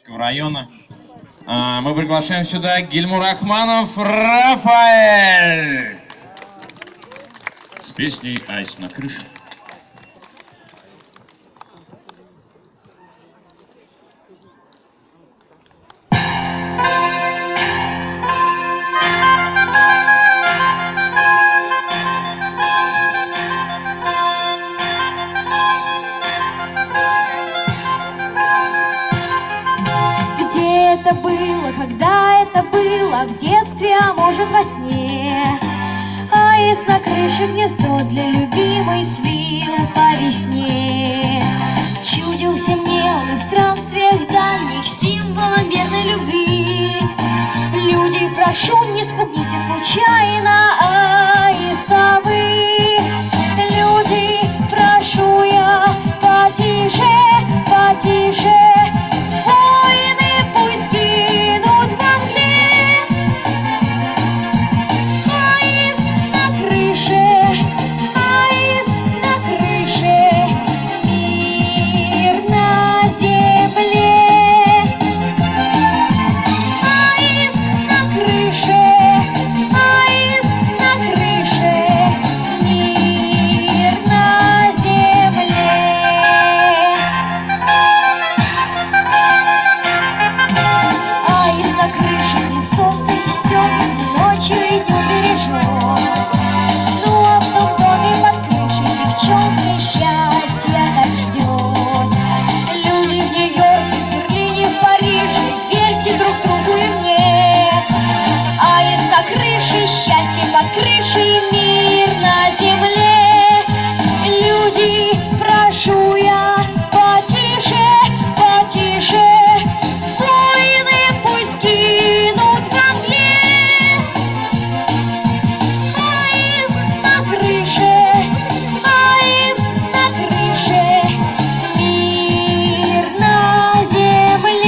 Района. Мы приглашаем сюда Гильмурахманов Рафаэль с песней «Айс на крыше». Где это было, когда это было, в детстве, а может во сне? Аист на крыше гнездо для любимой свил по весне. Чудился мне он и в странствиях дальних символом верной любви. Люди, прошу, не спугните случайно аиста вы. Люди, прошу я, потише, потише. Счастье под крышей, мир на земле. Люди, прошу я, потише, потише. Воины пусть гинут во мгле. Аист на крыше, аист на крыше, мир на земле.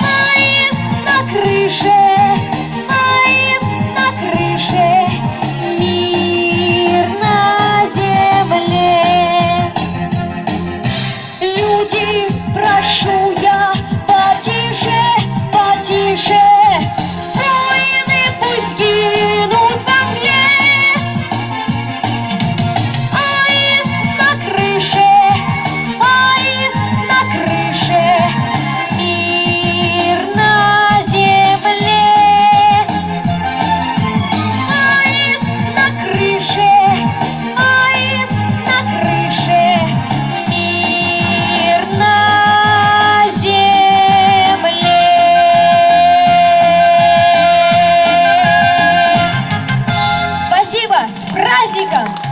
Аист на крыше. Прошу я, потише, потише. Воины пусть гинут во мгле. Аист на крыше, аист на крыше, мир на земле. Аист на крыше, аист на крыше, мир на. Спасибо! С праздником!